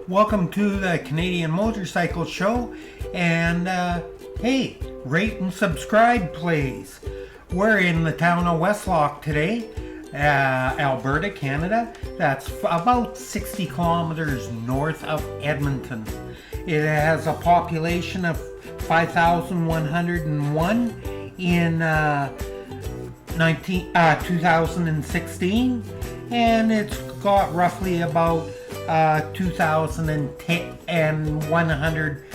Welcome to the Canadian Motorcycle Show, and hey, rate and subscribe please. We're in the town of Westlock today, Alberta, Canada. That's about 60 kilometers north of Edmonton. It has a population of 5,101 in 2016, and it's got roughly about 2,100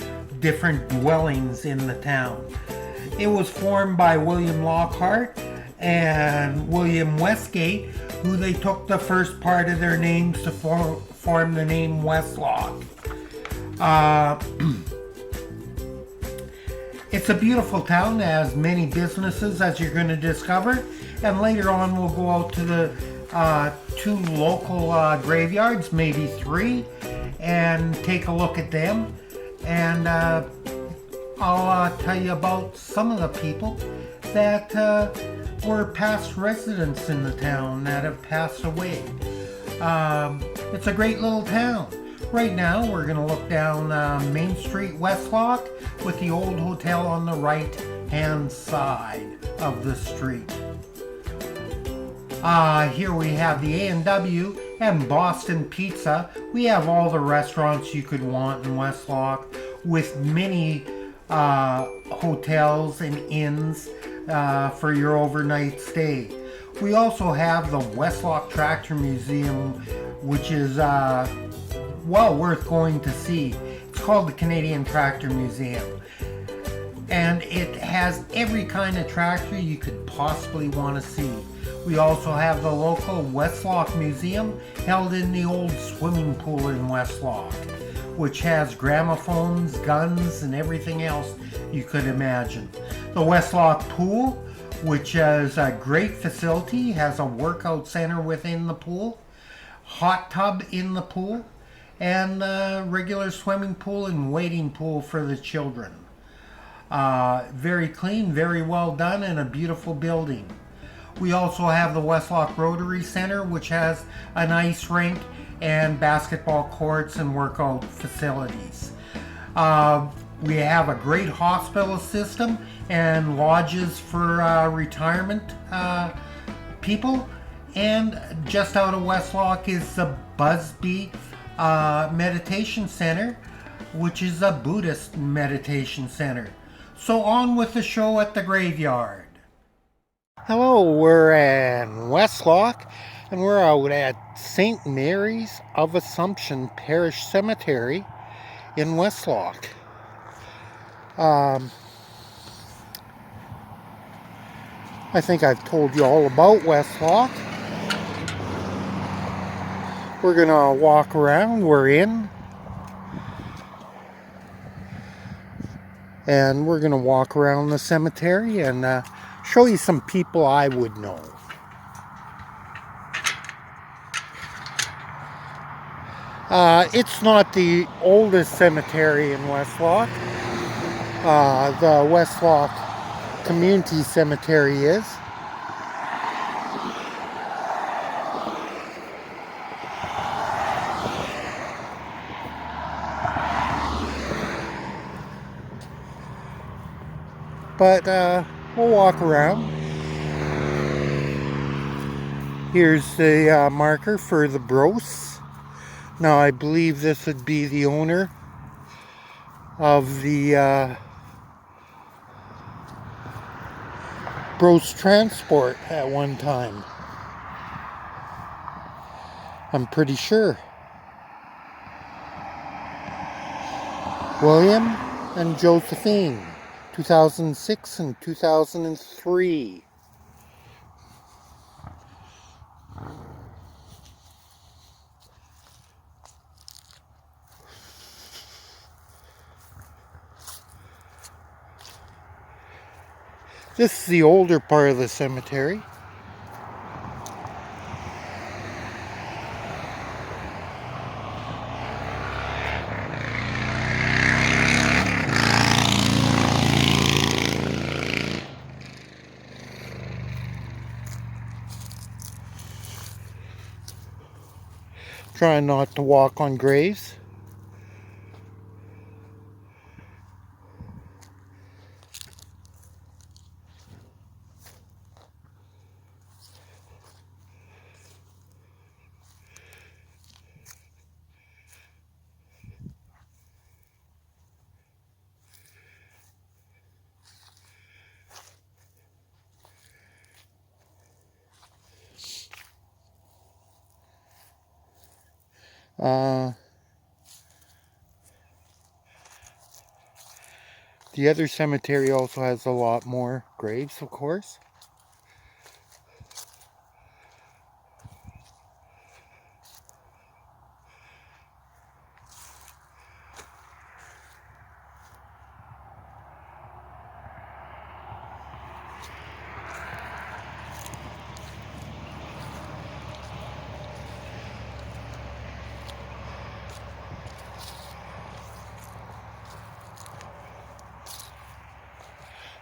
different dwellings in the town. It was formed by William Lockhart and William Westgate, who they took the first part of their names to form the name Westlock. It's a beautiful town. It has many businesses, as you're going to discover, and later on we'll go out to the two local graveyards, maybe three, and take a look at them. And I'll tell you about some of the people that were past residents in the town that have passed away. It's a great little town. Right now we're going to look down Main Street, Westlock, with the old hotel on the right hand side of the street. Here we have the A&W and Boston Pizza. We have all the restaurants you could want in Westlock, with many hotels and inns for your overnight stay. We also have the Westlock Tractor Museum, which is well worth going to see. It's called the Canadian Tractor Museum, and it has every kind of tractor you could possibly want to see. We also have the local Westlock Museum, held in the old swimming pool in Westlock, which has gramophones, guns, and everything else you could imagine. The Westlock Pool, which is a great facility, has a workout center within the pool, hot tub in the pool, and a regular swimming pool and wading pool for the children. Very clean, very well done, and a beautiful building. We also have the Westlock Rotary Center, which has an ice rink and basketball courts and workout facilities. We have a great hospital system and lodges for retirement people. And just out of Westlock is the Busby Meditation Center, which is a Buddhist meditation center. So on with the show at the graveyard. Hello, we're in Westlock, and we're out at St. Mary's of Assumption Parish Cemetery in Westlock. I think I've told you all about Westlock. We're gonna walk around. We're in, and we're gonna walk around the cemetery and show you some people I would know. It's not the oldest cemetery in Westlock. The Westlock Community Cemetery is. But we'll walk around. Here's the marker for the Brose. Now I believe this would be the owner of the Brose Transport at one time. I'm pretty sure. William and Josephine, 2006 and 2003. This is the older part of the cemetery. Trying not to walk on graves. The other cemetery also has a lot more graves, of course.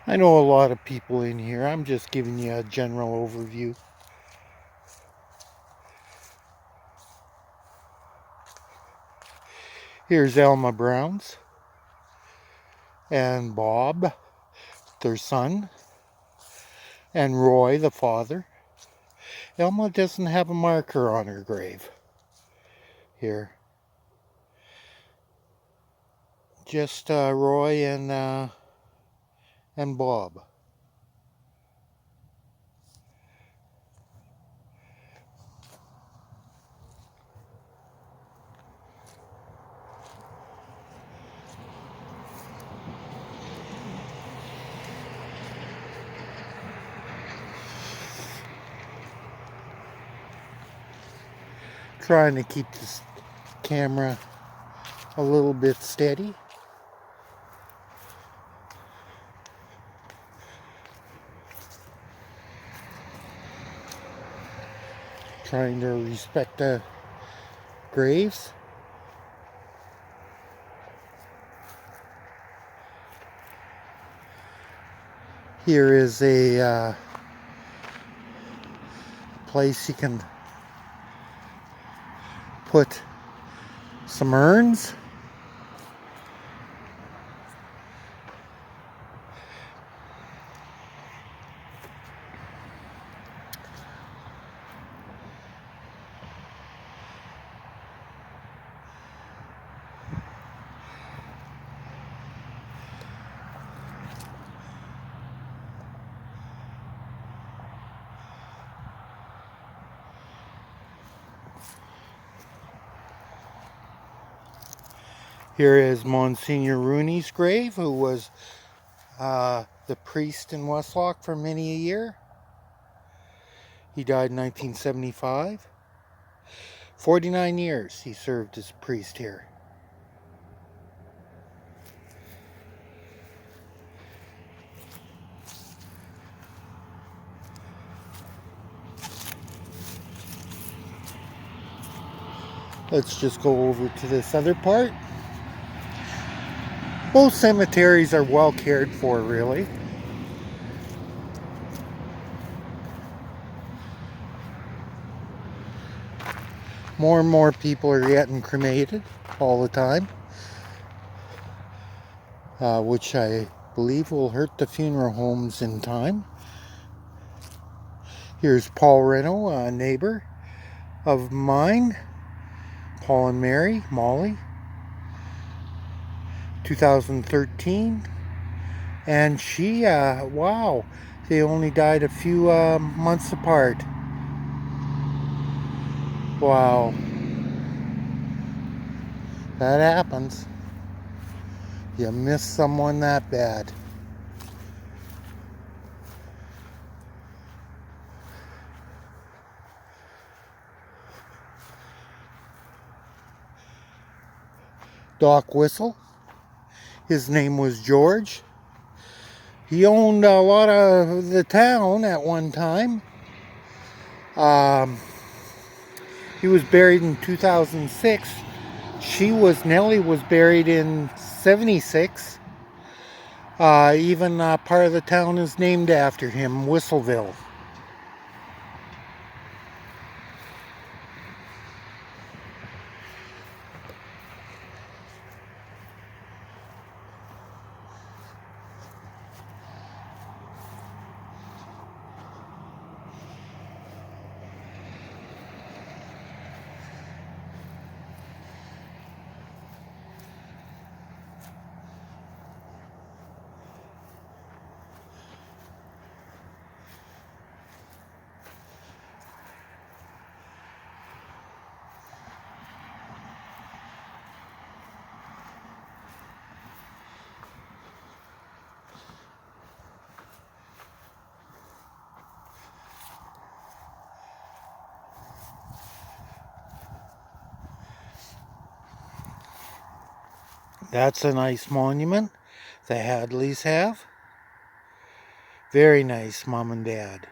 I know a lot of people in here. I'm just giving you a general overview. Here's Elma Brown's and Bob, their son, and Roy, the father. Elma doesn't have a marker on her grave here. Just Roy and Bob. Trying to keep this camera a little bit steady. Trying to respect the graves. Here is a place you can put some urns. Here is Monsignor Rooney's grave, who was the priest in Westlock for many a year. He died in 1975. 49 years he served as priest here. Let's just go over to this other part. Both cemeteries are well cared for, really. More and more people are getting cremated all the time, which I believe will hurt the funeral homes in time. Here's Paul Reno, a neighbor of mine. Paul and Mary, Molly, 2013. And she, wow, they only died a few months apart. Wow. That happens. You miss someone that bad. Doc Whistle. His name was George. He owned a lot of the town at one time. He was buried in 2006. Nellie was buried in 76. Even part of the town is named after him, Whistleville. That's a nice monument the Hadleys have. Very nice, Mom and Dad.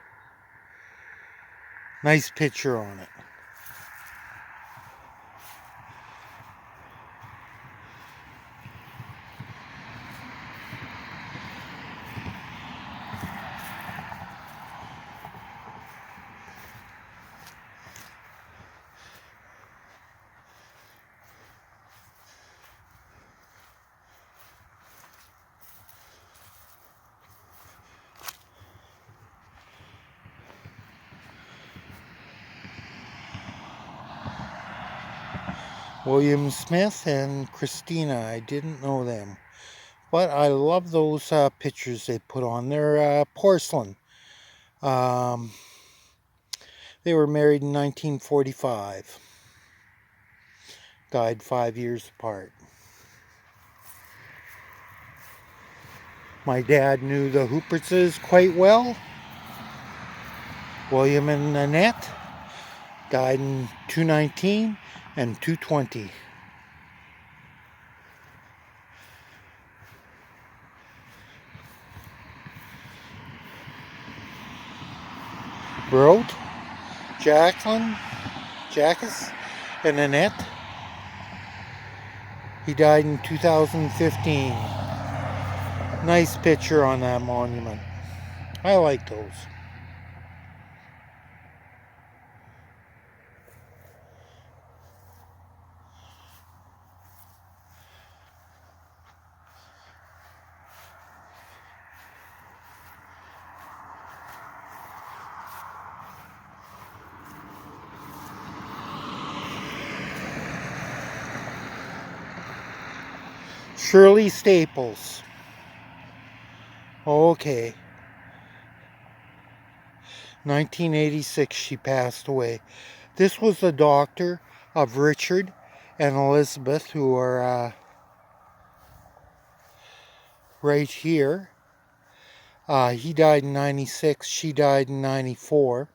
Nice picture on it. William Smith and Christina, I didn't know them. But I love those pictures they put on. They're porcelain. They were married in 1945. Died 5 years apart. My dad knew the Hoopertses quite well. William and Annette died in 219 and 220. Wrote Jacqueline, Jackus, and Annette. He died in 2015. Nice picture on that monument. I like those. Shirley Staples. Okay. 1986 she passed away. This was the doctor of Richard and Elizabeth, who are right here. He died in 96, she died in 94.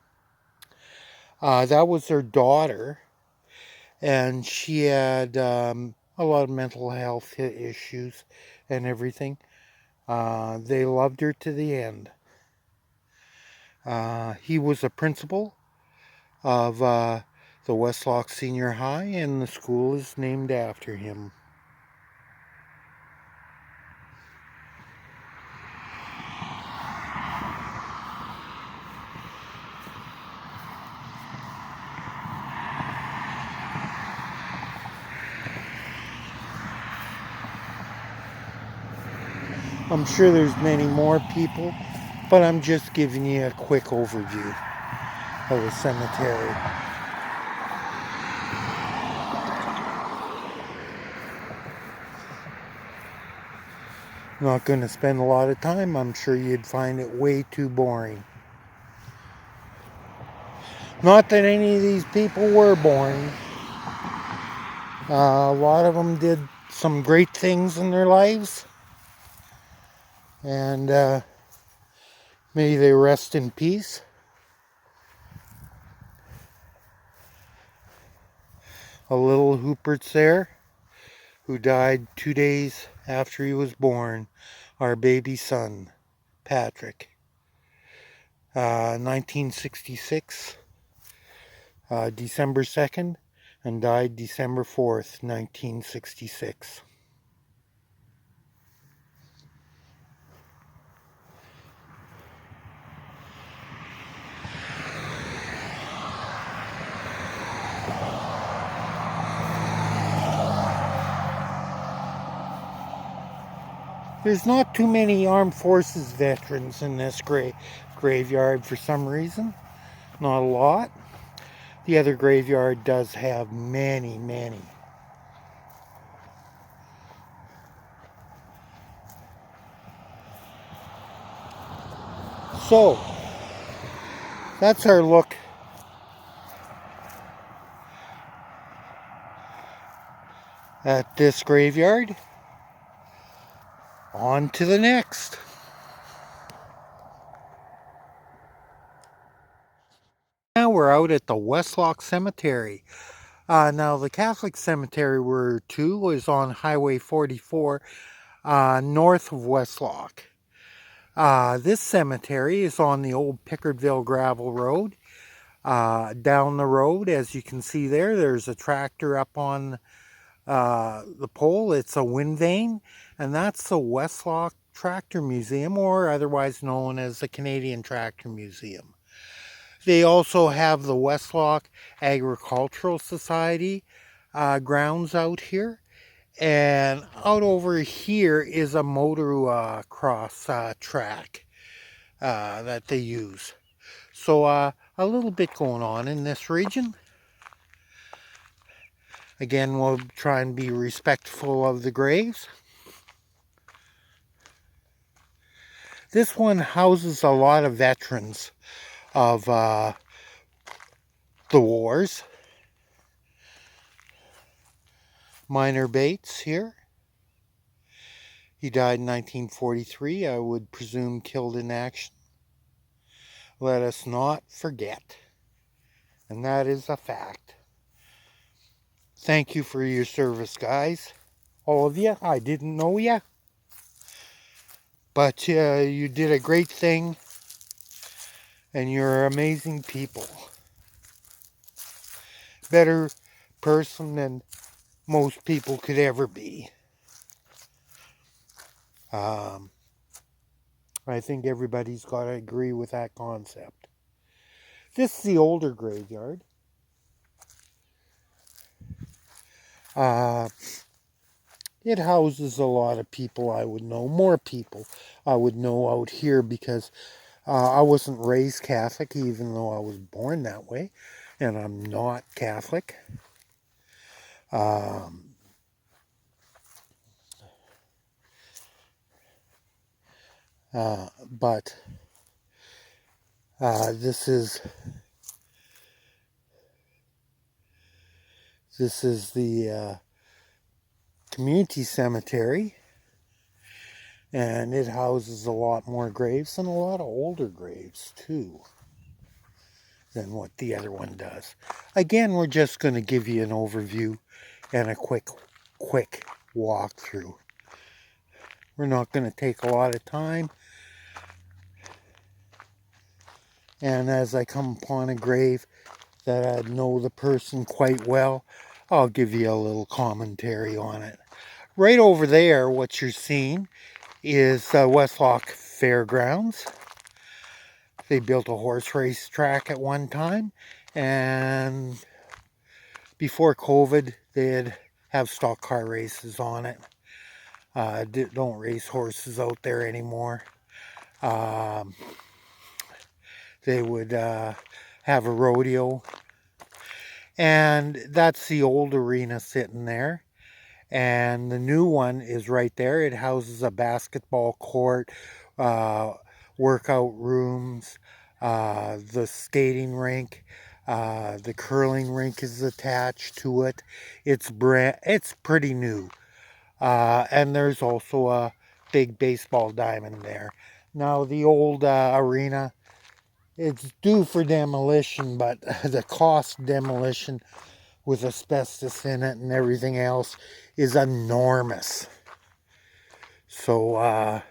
That was their daughter, and she had a lot of mental health issues and everything. They loved her to the end. He was a principal of the Westlocks Senior High, and the school is named after him. I'm sure there's many more people, but I'm just giving you a quick overview of the cemetery. Not going to spend a lot of time. I'm sure you'd find it way too boring. Not that any of these people were boring. A lot of them did some great things in their lives. And may they rest in peace. A little Hoopert's there, who died 2 days after he was born. Our baby son, Patrick. 1966, December 2nd, and died December 4th, 1966. There's not too many armed forces veterans in this graveyard for some reason. Not a lot. The other graveyard does have many, many. So, that's our look at this graveyard. On to the next. Now we're out at the Westlocks Cemetery. Now, the Catholic cemetery we're to is on Highway 44, north of Westlock. This cemetery is on the old Pickardville gravel road. Down the road, as you can see there, there's a tractor up on the pole. It's a wind vane, and that's the Westlock Tractor Museum, or otherwise known as the Canadian Tractor Museum. They also have the Westlock Agricultural Society grounds out here. And out over here is a motor cross track that they use. So a little bit going on in this region. Again, we'll try and be respectful of the graves. This one houses a lot of veterans of the wars. Minor Bates here. He died in 1943, I would presume killed in action. Let us not forget. And that is a fact. Thank you for your service, guys. All of you. I didn't know you. But you did a great thing. And you're amazing people. Better person than most people could ever be. I think everybody's got to agree with that concept. This is the older graveyard. It houses a lot of people I would know, more people I would know out here, because I wasn't raised Catholic, even though I was born that way, and I'm not Catholic. But this is the community cemetery, and it houses a lot more graves, and a lot of older graves too than what the other one does. Again, we're just going to give you an overview and a quick walkthrough. We're not going to take a lot of time. And as I come upon a grave that I know the person quite well, I'll give you a little commentary on it. Right over there, what you're seeing is Westlock Fairgrounds. They built a horse race track at one time, and before COVID, they'd have stock car races on it. Don't race horses out there anymore. They would have a rodeo, and that's the old arena sitting there. And the new one is right there. It houses a basketball court, workout rooms, the skating rink, the curling rink is attached to it. It's pretty new. And there's also a big baseball diamond there. Now the old arena, it's due for demolition, but the cost demolition with asbestos in it and everything else is enormous. So,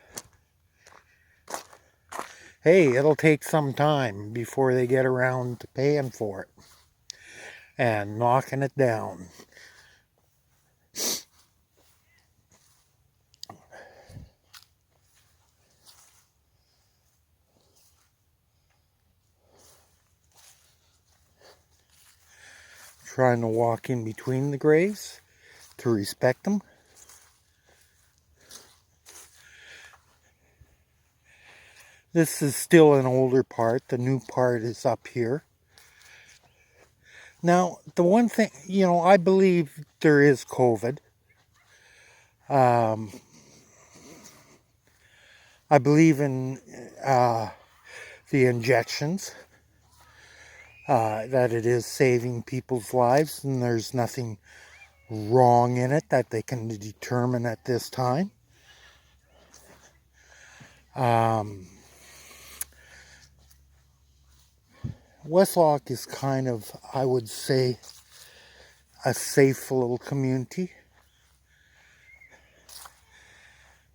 hey, it'll take some time before they get around to paying for it and knocking it down. Trying to walk in between the graves to respect them. This is still an older part. The new part is up here. Now, the one thing, I believe there is COVID. I believe in the injections, that it is saving people's lives, and there's nothing wrong in it that they can determine at this time. Westlock is kind of, I would say, a safe little community.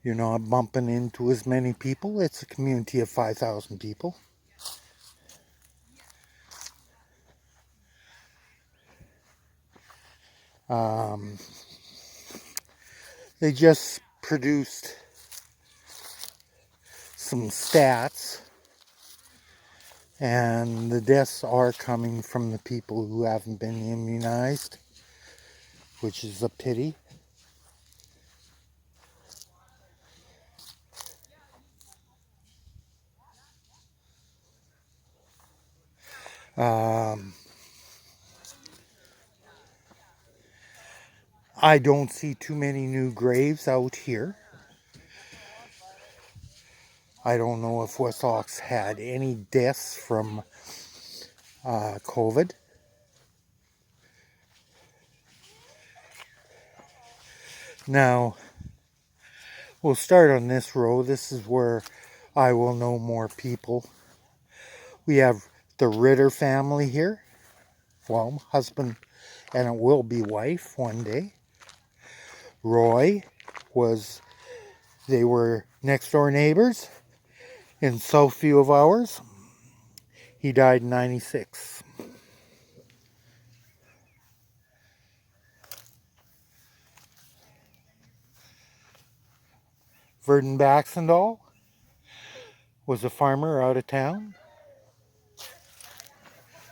You're not bumping into as many people. It's a community of 5,000 people. They just produced some stats, and the deaths are coming from the people who haven't been immunized, which is a pity. I don't see too many new graves out here. I don't know if Westlocks had any deaths from COVID. Now, we'll start on this row. This is where I will know more people. We have the Ritter family here. Well, husband and it will be wife one day. Roy they were next door neighbors in Southview of ours. He died in 96. Verdon Baxendall was a farmer out of town.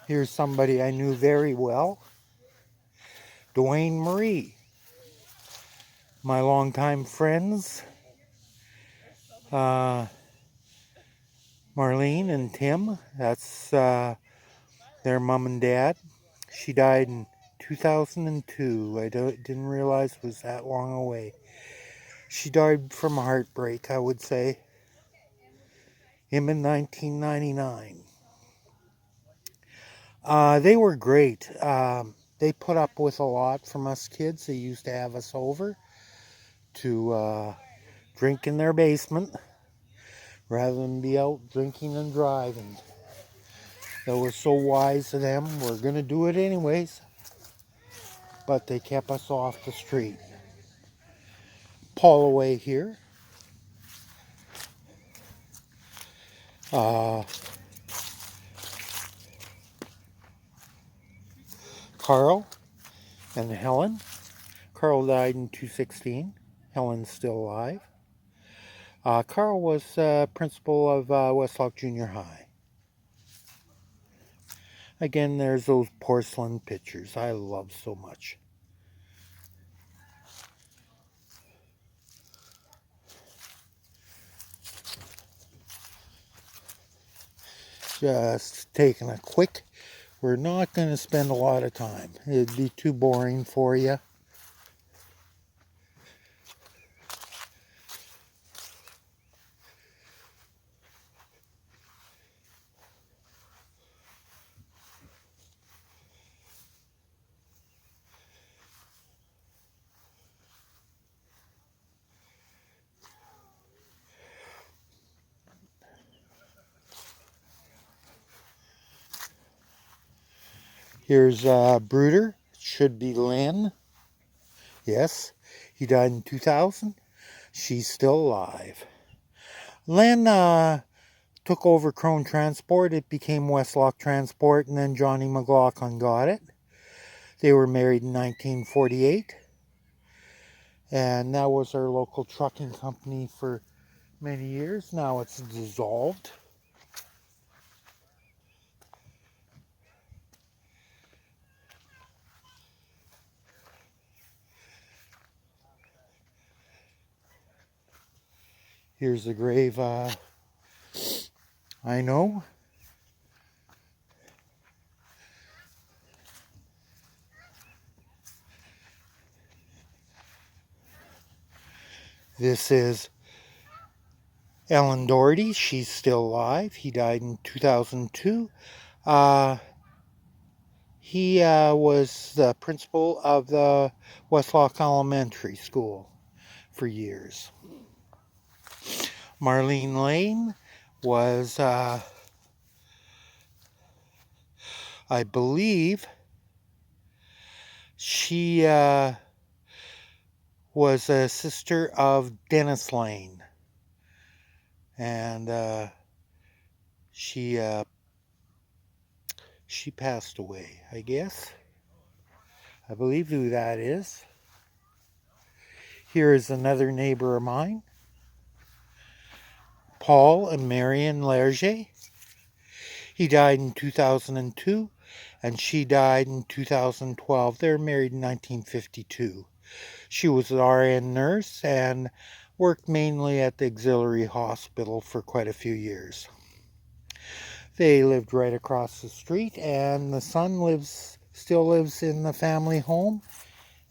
Here's somebody I knew very well. Dwayne Marie. My longtime friends, Marlene and Tim. That's their mom and dad. She died in 2002. I didn't realize it was that long away. She died from a heartbreak, I would say. Him in 1999. They were great. They put up with a lot from us kids. They used to have us over to drink in their basement rather than be out drinking and driving. That was so wise of them. We're going to do it anyways. But they kept us off the street. Paul away here. Carl and Helen. Carl died in 2016. Helen's still alive. Carl was principal of Westlock Junior High. Again, there's those porcelain pictures I love so much. Just taking a quick. We're not going to spend a lot of time. It'd be too boring for you. Here's Bruder. Should be Lynn. Yes, he died in 2000. She's still alive. Lynn took over Crone Transport. It became Westlock Transport, and then Johnny McLaughlin got it. They were married in 1948. And that was our local trucking company for many years. Now it's dissolved. Here's the grave I know. This is Ellen Doherty. She's still alive. He died in 2002. He was the principal of the Westlock Elementary School for years. Marlene Lane was, I believe, She was a sister of Dennis Lane, and she she passed away, I guess. I believe who that is. Here is another neighbor of mine, Paul and Marion Lerger. He died in 2002, and she died in 2012. They were married in 1952. She was an RN nurse and worked mainly at the auxiliary hospital for quite a few years. They lived right across the street, and the son still lives in the family home,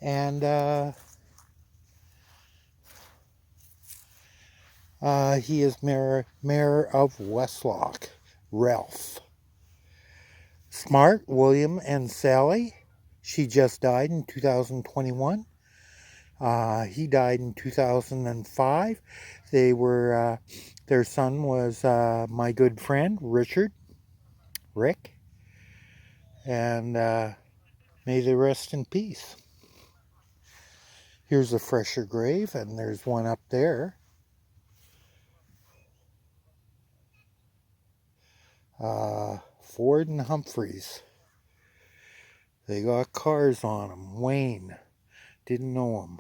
and he is mayor of Westlock, Ralph. Smart, William, and Sally. She just died in 2021. He died in 2005. They were, their son was my good friend, Rick, and may they rest in peace. Here's a fresher grave, and there's one up there. Ford and Humphreys. They got cars on them. Wayne. Didn't know him.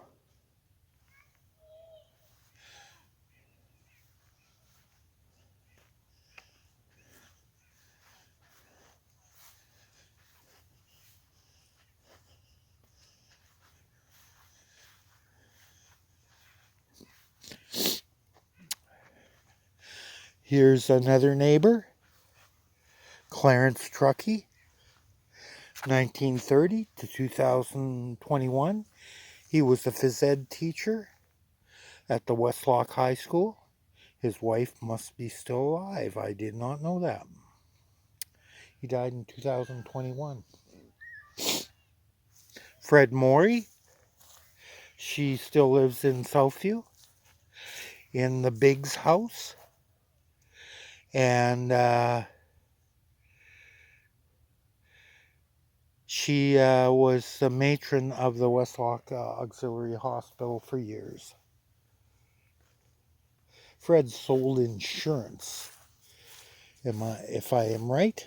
Here's another neighbor, Clarence Truckee, 1930 to 2021. He was a phys ed teacher at the Westlock High School. His wife must be still alive. I did not know that. He died in 2021. Fred Morey, she still lives in Southview, in the Biggs house. And she was the matron of the Westlock Auxiliary Hospital for years. Fred sold insurance, if I am right.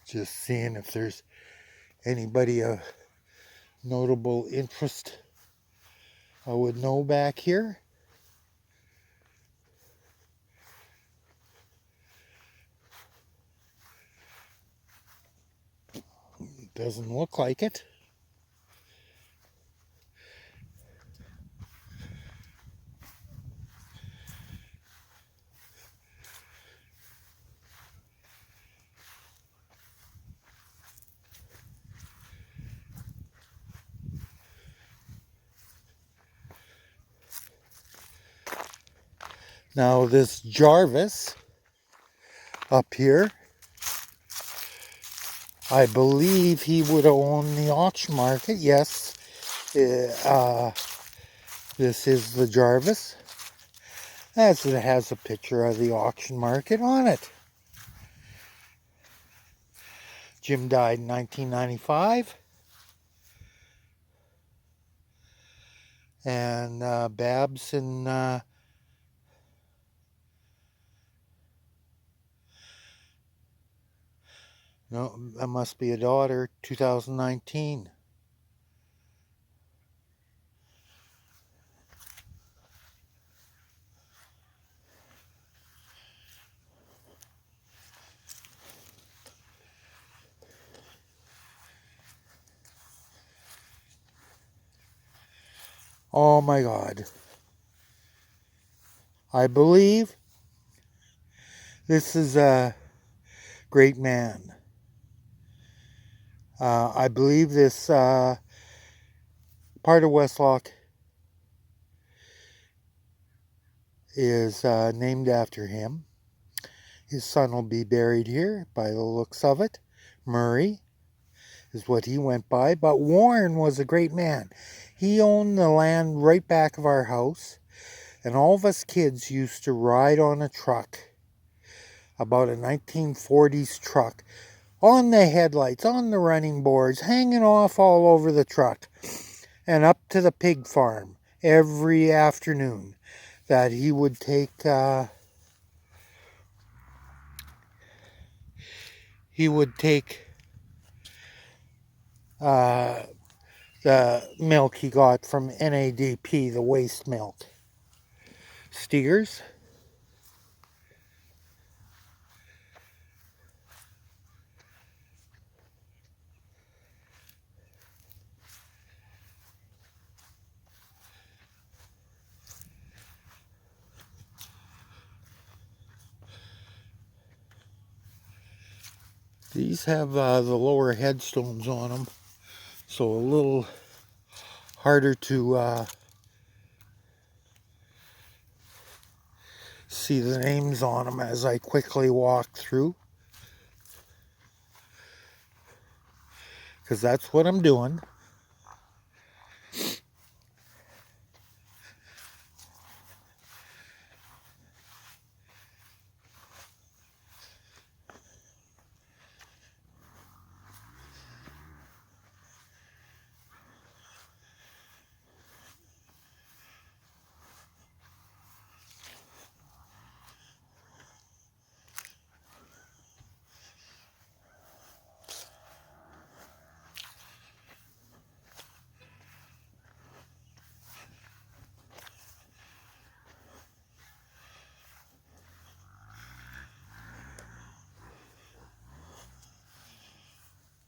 Just seeing if there's anybody of notable interest I would know back here. Doesn't look like it. Now this Jarvis up here, I believe he would own the auction market. Yes, this is the Jarvis, as it has a picture of the auction market on it. Jim died in 1995. And Babs and no, that must be a daughter, 2019. Oh my God. I believe this is a great man. I believe this part of Westlock is named after him. His son will be buried here by the looks of it. Murray is what he went by. But Warren was a great man. He owned the land right back of our house. And all of us kids used to ride on a truck, about a 1940s truck, on the headlights, on the running boards, hanging off all over the truck, and up to the pig farm every afternoon that he would take the milk he got from NADP, the waste milk. Steers. These have the lower headstones on them, so a little harder to see the names on them as I quickly walk through, because that's what I'm doing.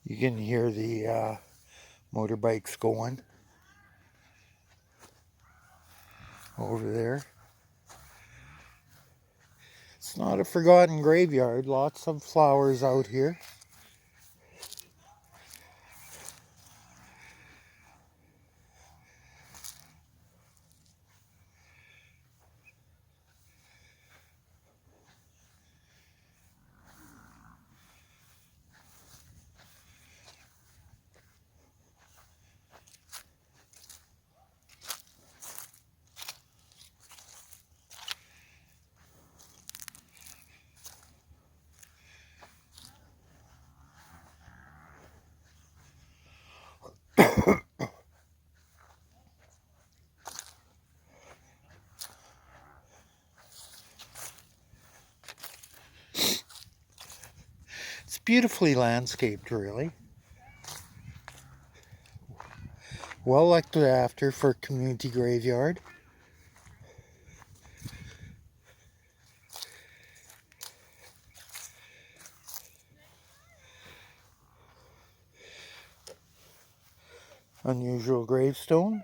You can hear the motorbikes going over there. It's not a forgotten graveyard. Lots of flowers out here. It's beautifully landscaped, really. Well looked after for community graveyard. Unusual gravestone.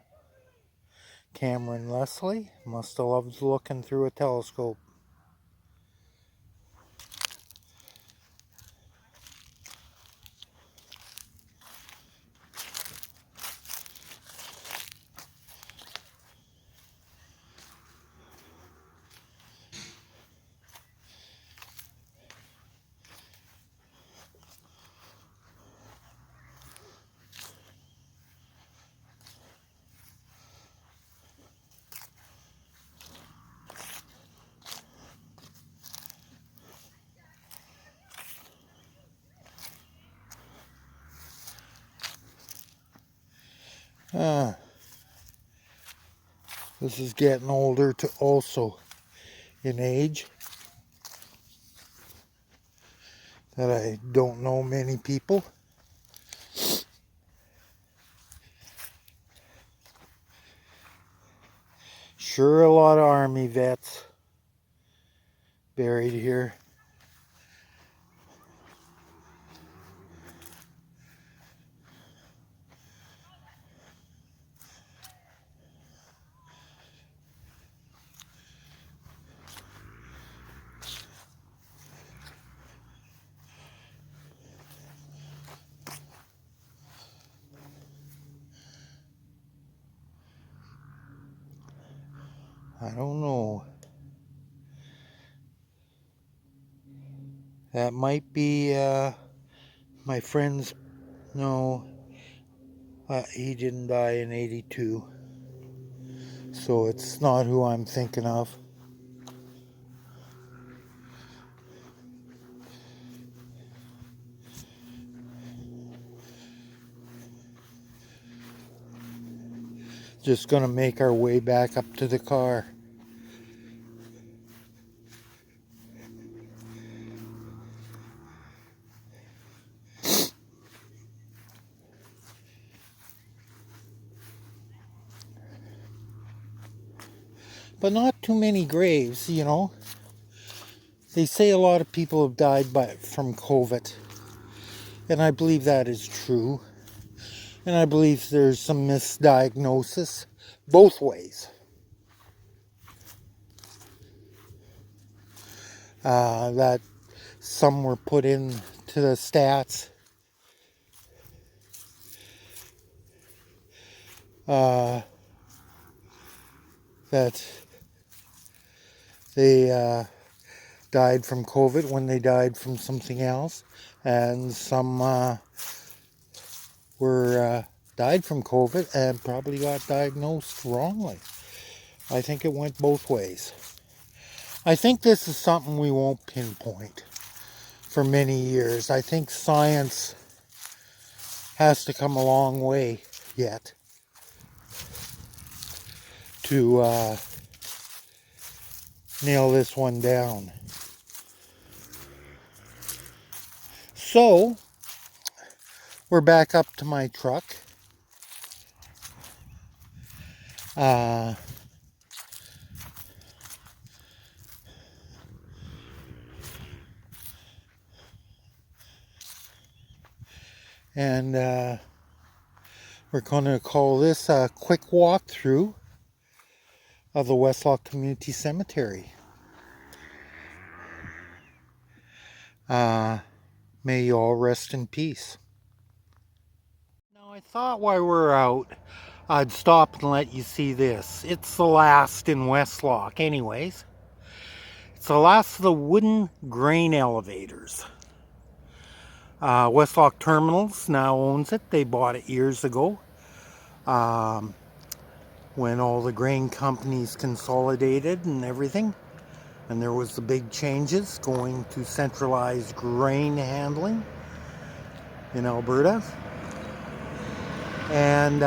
Cameron Leslie must have loved looking through a telescope. This is getting older to also in age. That I don't know many people. Sure, a lot of Army vets buried here. I don't know. That might be my friend's. No, he didn't die in '82. So it's not who I'm thinking of. Just gonna make our way back up to the car. But not too many graves, you know. They say a lot of people have died from COVID. And I believe that is true. And I believe there's some misdiagnosis both ways. That some were put into the stats. That they died from COVID when they died from something else. And some died from COVID and probably got diagnosed wrongly. I think it went both ways. I think this is something we won't pinpoint for many years. I think science has to come a long way yet to nail this one down. So, we're back up to my truck. And we're going to call this a quick walkthrough of the Westlock Community Cemetery. May you all rest in peace. Now I thought while we're out, I'd stop and let you see this. It's the last in Westlock anyways. It's the last of the wooden grain elevators. Westlock Terminals now owns it. They bought it years ago. When all the grain companies consolidated and everything. And there was the big changes going to centralized grain handling in Alberta. And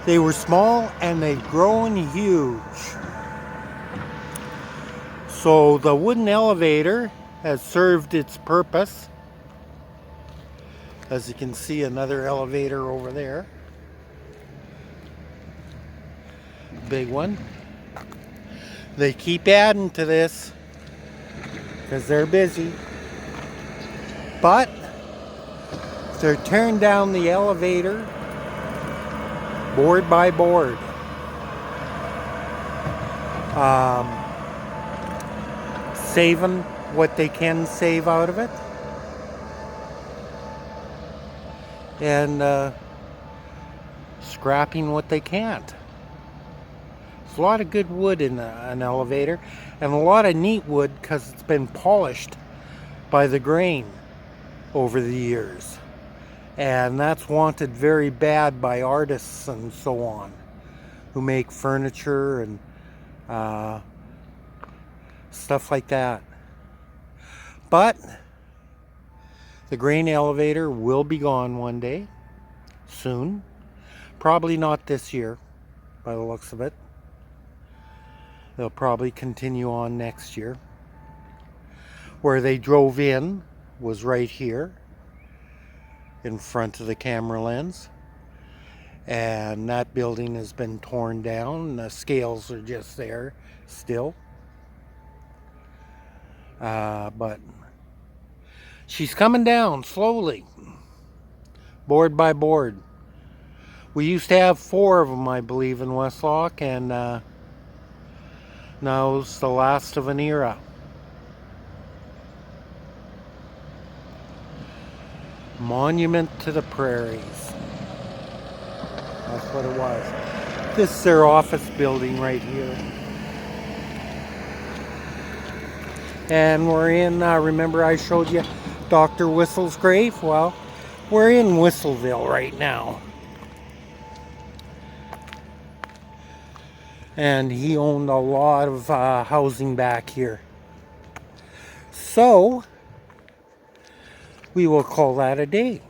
they were small and they've grown huge. So the wooden elevator has served its purpose. As you can see, another elevator over there. Big one. They keep adding to this because they're busy. But they're tearing down the elevator board by board. Saving what they can save out of it. And scrapping what they can't. There's a lot of good wood in an elevator, and a lot of neat wood because it's been polished by the grain over the years. And that's wanted very bad by artists and so on, who make furniture and stuff like that. But the grain elevator will be gone one day, soon. Probably not this year, by the looks of it. They'll probably continue on next year. Where they drove in was right here, in front of the camera lens. And that building has been torn down. The scales are just there still. But she's coming down slowly, board by board. We used to have 4 of them, I believe, in Westlock, and now it's the last of an era. Monument to the Prairies. That's what it was. This is their office building right here. And we're in, remember I showed you Dr. Whistle's grave? Well, we're in Whistleville right now. And he owned a lot of housing back here. So, we will call that a day.